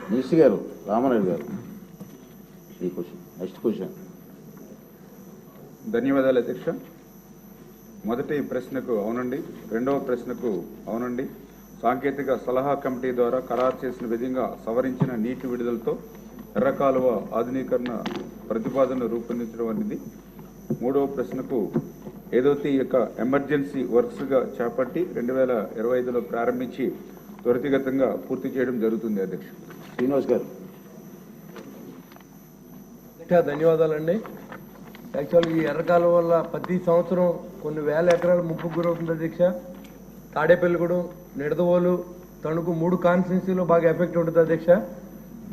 Minister గారు రామారెడ్డి గారు ఈ క్వశ్చన్ నెక్స్ట్ క్వశ్చన్. ధన్యవాదాలు అధ్యక్ష. మొదటి ప్రశ్నకు అవునండి, రెండవ ప్రశ్నకు అవునండి. సాంకేతిక సలహా కమిటీ ద్వారా ఖరారు చేసిన విధంగా సవరించిన నీటి విడుదలతో ఎర్రకాలువ ఆధునీకరణ ప్రతిపాదనను రూపొందించడం అనేది. మూడవ ప్రశ్నకు ఏదైతే ఈ యొక్క ఎమర్జెన్సీ వర్క్స్గా చేపట్టి 2025లో ప్రారంభించి త్వరితగతంగా పూర్తి చేయడం జరుగుతుంది అధ్యక్ష. శ్రీనివాస్ గారు. ధన్యవాదాలండి. యాక్చువల్గా ఈ ఎర్రకాలువ వల్ల ప్రతి సంవత్సరం కొన్ని వేల ఎకరాలు ముప్పుకు గురవుతుంది అధ్యక్ష. తాడేపల్లిగూడెం, నిడదవోలు, తణుకు 3 కాన్స్టిట్యున్సీలో బాగా ఎఫెక్ట్ ఉంటుంది అధ్యక్ష.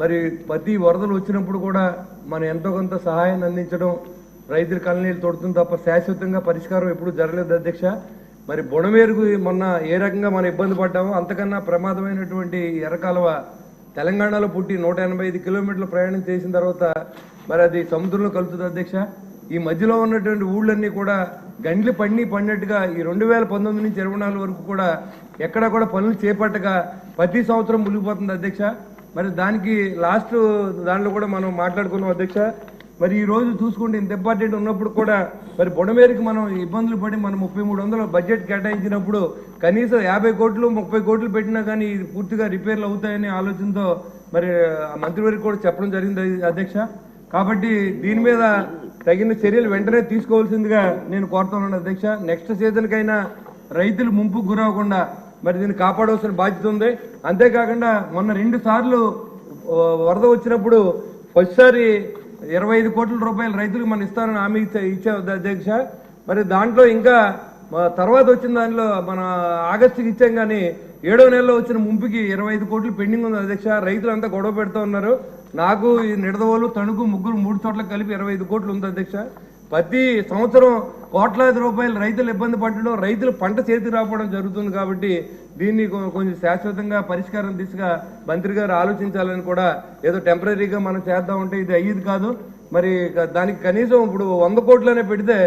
మరి ప్రతి వరదలు వచ్చినప్పుడు కూడా మనం ఎంతో కొంత సహాయాన్ని అందించడం, రైతుల కళ్ళనీళ్ళు తోడుతుంది తప్ప శాశ్వతంగా పరిష్కారం ఎప్పుడు జరగలేదు అధ్యక్ష. మరి బుడమేరుకు మొన్న ఏ రకంగా మనం ఇబ్బంది పడ్డామో అంతకన్నా ప్రమాదమైనటువంటి ఎర్రకాలువ తెలంగాణలో పుట్టి 185 కిలోమీటర్లు ప్రయాణం చేసిన తర్వాత మరి అది సముద్రంలో కలుపుతుంది అధ్యక్ష. ఈ మధ్యలో ఉన్నటువంటి ఊళ్ళన్నీ కూడా గండ్లు పడినట్టుగా ఈ 2019 నుంచి 24 వరకు కూడా ఎక్కడా కూడా పనులు చేపట్టగా ప్రతి సంవత్సరం మునిగిపోతుంది అధ్యక్ష. మరి దానికి లాస్ట్ దాంట్లో కూడా మనం మాట్లాడుకున్నాం అధ్యక్ష. మరి ఈ రోజు చూసుకుంటే ఇంత ఇంపార్టెంట్ ఉన్నప్పుడు కూడా మరి బుడమేరుకి మనం ఇబ్బందులు పడి మనం 3300 బడ్జెట్ కేటాయించినప్పుడు కనీసం 50 కోట్లు 30 కోట్లు పెట్టినా కానీ ఇది పూర్తిగా రిపేర్లు అవుతాయనే ఆలోచనతో మరి మంత్రివర్గం కూడా చెప్పడం జరిగింది అధ్యక్ష. కాబట్టి దీని మీద తగిన చర్యలు వెంటనే తీసుకోవాల్సిందిగా నేను కోరుతున్నాను అధ్యక్ష. నెక్స్ట్ సీజన్కైనా రైతులు ముంపుకు గురవకుండా మరి దీన్ని కాపాడవలసిన బాధ్యత ఉంది. అంతేకాకుండా మొన్న 2 సార్లు వరద వచ్చినప్పుడు ఫస్ట్సారి 25 కోట్ల రూపాయలు రైతులకు మనం ఇస్తానని హామీ ఇచ్చే అధ్యక్ష. మరి దాంట్లో ఇంకా తర్వాత వచ్చిన దానిలో మన ఆగస్టుకి ఇచ్చాం కానీ 7వ నెలలో వచ్చిన ముంపుకి 25 కోట్లు పెండింగ్ ఉంది అధ్యక్ష. రైతులంతా గొడవ పెడుతూ ఉన్నారు. నాకు ఈ నిడదవోలు, తణుకు 3 చోట్ల కలిపి 25 కోట్లు ఉంది అధ్యక్ష. ప్రతి సంవత్సరం కోట్లాది రూపాయలు రైతులు ఇబ్బంది పడడం, రైతులు పంట చేతికి రావడం జరుగుతుంది. కాబట్టి దీన్ని కొంచెం శాశ్వతంగా పరిష్కారం దిశగా మంత్రి గారు ఆలోచించాలని కూడా, ఏదో టెంపరీగా మనం చేద్దాం ఉంటే ఇది అయ్యేది కాదు. మరి దానికి కనీసం ఇప్పుడు 100 కోట్లనే పెడితే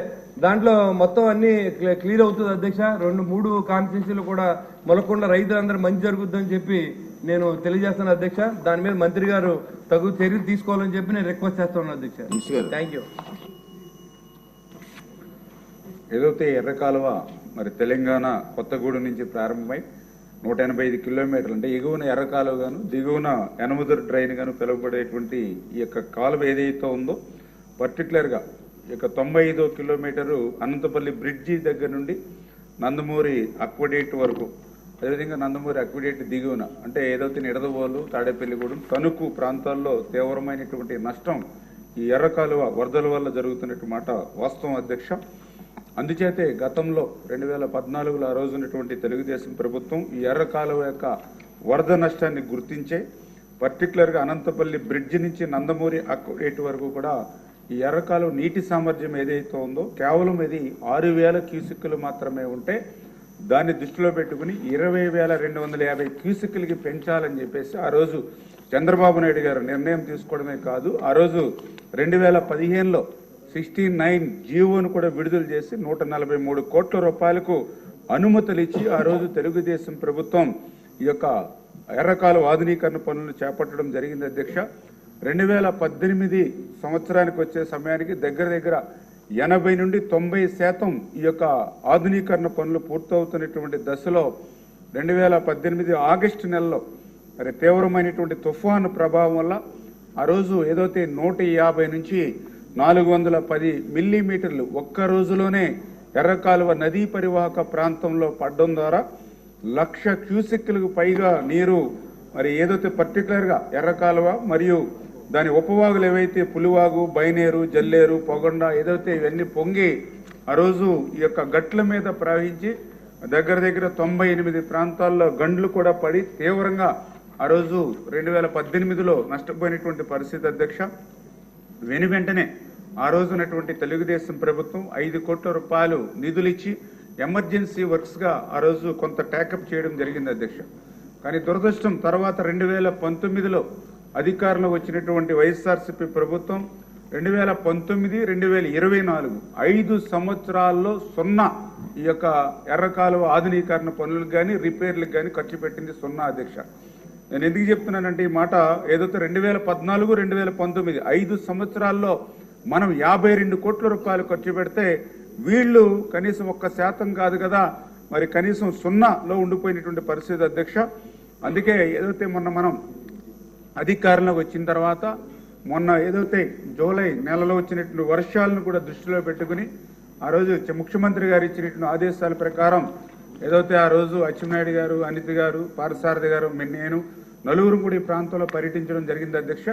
దాంట్లో మొత్తం అన్ని క్లియర్ అవుతుంది అధ్యక్ష. 2-3 కాన్స్టిట్యున్సీలు కూడా మొలకుండా రైతులందరూ మంచి జరుగుతుందని చెప్పి నేను తెలియజేస్తాను అధ్యక్ష. దాని మీద మంత్రి గారు తగు చర్యలు తీసుకోవాలని చెప్పి నేను రిక్వెస్ట్ చేస్తున్నాను అధ్యక్ష. Thank you. ఏదైతే ఎర్రకాలువ మరి తెలంగాణ కొత్తగూడెం నుంచి ప్రారంభమై 185 కిలోమీటర్లు అంటే ఎగువన ఎర్రకాలువ గాను దిగువన యనమదురు డ్రైన్ గాను పిలువబడేటువంటి ఈ యొక్క కాలువ ఏదైతే ఉందో పర్టికులర్గా ఈ యొక్క 95 కిలోమీటరు అనంతపల్లి బ్రిడ్జి దగ్గర నుండి నందమూరి అక్వడేట్ వరకు, అదేవిధంగా నందమూరి అక్వడేట్ దిగువన అంటే ఏదైతే నిడదవోలు, తాడేపల్లిగూడెం, తణుకు ప్రాంతాల్లో తీవ్రమైనటువంటి నష్టం ఈ ఎర్రకాలువ వరదల వల్ల జరుగుతున్నట్టు మాట వాస్తవం అధ్యక్ష. అందుచేతే గతంలో 2014లో ఆ రోజు ఉన్నటువంటి తెలుగుదేశం ప్రభుత్వం ఈ ఎర్రకాలువ యొక్క వరద నష్టాన్ని గుర్తించే పర్టికులర్గా అనంతపల్లి బ్రిడ్జి నుంచి నందమూరి అక్వడేట్ వరకు కూడా ఈ ఎర్రకాలువ నీటి సామర్థ్యం ఏదైతే ఉందో కేవలం ఇది 6,000 క్యూసెక్కులు మాత్రమే ఉంటే దాన్ని దృష్టిలో పెట్టుకుని 20,250 క్యూసెక్కులకి పెంచాలని చెప్పేసి ఆ రోజు చంద్రబాబు నాయుడు గారు నిర్ణయం తీసుకోవడమే కాదు, ఆ రోజు 2015లో 69 జీవోను కూడా విడుదల చేసి 143 కోట్ల రూపాయలకు అనుమతులు ఇచ్చి ఆ రోజు తెలుగుదేశం ప్రభుత్వం ఈ యొక్క ఎర్రకాలువ ఆధునీకరణ పనులు చేపట్టడం జరిగింది అధ్యక్ష. 2018 సంవత్సరానికి వచ్చే సమయానికి దగ్గర 80 నుండి 90% ఈ యొక్క ఆధునీకరణ పనులు పూర్తవుతున్నటువంటి దశలో 2018 ఆగస్టు నెలలో మరి తీవ్రమైనటువంటి తుఫాను ప్రభావం వల్ల ఆ రోజు ఏదైతే 150 నుంచి 410 మిల్లీమీటర్లు ఒక్క రోజులోనే ఎర్రకాలువ నదీ పరివాహక ప్రాంతంలో పడడం ద్వారా 1,00,000 క్యూసెక్కులకు పైగా నీరు మరి ఏదైతే పర్టికులర్గా ఎర్రకాలువ మరియు దాని ఉపవాగులు ఏవైతే పులివాగు, బైనేరు, జల్లేరు, పొగొండ ఏదైతే ఇవన్నీ పొంగి ఆ రోజు ఈ యొక్క గట్ల మీద ప్రవహించి దగ్గర 98 ప్రాంతాల్లో గండ్లు కూడా పడి తీవ్రంగా ఆ రోజు 2018లో నష్టపోయినటువంటి పరిస్థితి అధ్యక్ష. వెంటనే ఆ రోజునటువంటి తెలుగుదేశం ప్రభుత్వం 5 కోట్ల రూపాయలు నిధులు ఇచ్చి ఎమర్జెన్సీ వర్క్స్గా ఆ రోజు కొంత ట్యాకప్ చేయడం జరిగింది అధ్యక్ష. కానీ దురదృష్టం తర్వాత 2019లో అధికారంలో వచ్చినటువంటి వైఎస్ఆర్సీపీ ప్రభుత్వం 2019, 2024 5 సంవత్సరాల్లో 0 ఈ యొక్క ఎర్రకాలువ ఆధునీకరణ పనులకు కానీ రిపేర్లకు కానీ ఖర్చు పెట్టింది 0 అధ్యక్ష. నేను ఎందుకు చెప్తున్నానంటే ఈ మాట ఏదైతే 2014, 2019 5 సంవత్సరాల్లో మనం 52 కోట్ల రూపాయలు ఖర్చు పెడితే వీళ్ళు కనీసం 1% కాదు కదా, మరి కనీసం 0లో ఉండిపోయినటువంటి పరిస్థితి అధ్యక్ష. అందుకే ఏదైతే మొన్న మనం అధికారంలోకి వచ్చిన తర్వాత మొన్న ఏదైతే జూలై నెలలో వచ్చినటువంటి వర్షాలను కూడా దృష్టిలో పెట్టుకుని ఆ రోజు ముఖ్యమంత్రి గారు ఇచ్చినటువంటి ఆదేశాల ప్రకారం ఏదైతే ఆ రోజు అచ్చెన్నాయుడు గారు, అనిత గారు, పార్థసారథి గారు, నేను నలుగురు కూడా ఈ ప్రాంతంలో పర్యటించడం జరిగింది అధ్యక్ష.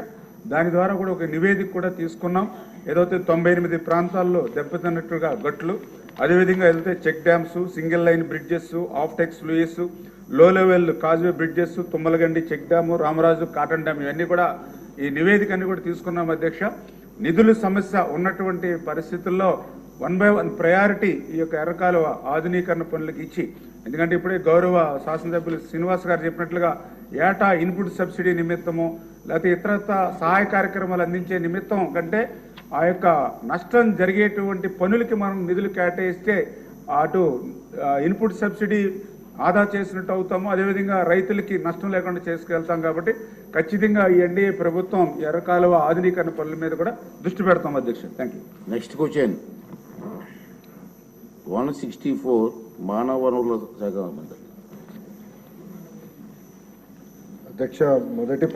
దాని ద్వారా కూడా ఒక నివేదిక కూడా తీసుకున్నాం. ఏదైతే 98 ప్రాంతాల్లో దెబ్బతిన్నట్టుగా గట్లు, అదేవిధంగా ఏదైతే check dams, single line bridges, offtake sluices, low level causeway bridges, Tummalagandi check dam, Ramaraju Cotton dam ఇవన్నీ కూడా ఈ నివేదికని కూడా తీసుకున్నాం అధ్యక్ష. నిధుల సమస్య ఉన్నటువంటి పరిస్థితుల్లో 1 by 1 ప్రయారిటీ ఈ యొక్క ఎర్రకాలువ ఆధునీకరణ పనులకు ఇచ్చి, ఎందుకంటే ఇప్పుడే గౌరవ శాసనసభ్యులు శ్రీనివాస్ గారు చెప్పినట్లుగా ఏటా ఇన్పుట్ సబ్సిడీ నిమిత్తము లేకపోతే ఇతరత్ర సహాయ కార్యక్రమాలు అందించే నిమిత్తం కంటే ఆ యొక్క నష్టం జరిగేటువంటి పనులకి మనం నిధులు కేటాయిస్తే అటు ఇన్పుట్ సబ్సిడీ ఆదా చేసినట్టు అవుతాము, అదేవిధంగా రైతులకి నష్టం లేకుండా చేసుకెళ్తాం. కాబట్టి ఖచ్చితంగా ఈ ఎన్డీఏ ప్రభుత్వం ఎర్రకాలువ ఆధునీకరణ పనుల మీద కూడా దృష్టి పెడతాం అధ్యక్ష. Thank you. నెక్స్ట్ క్వశ్చన్ 164 మానవ వనరుల శాఖ మంత్రి. అధ్యక్ష, మొదటి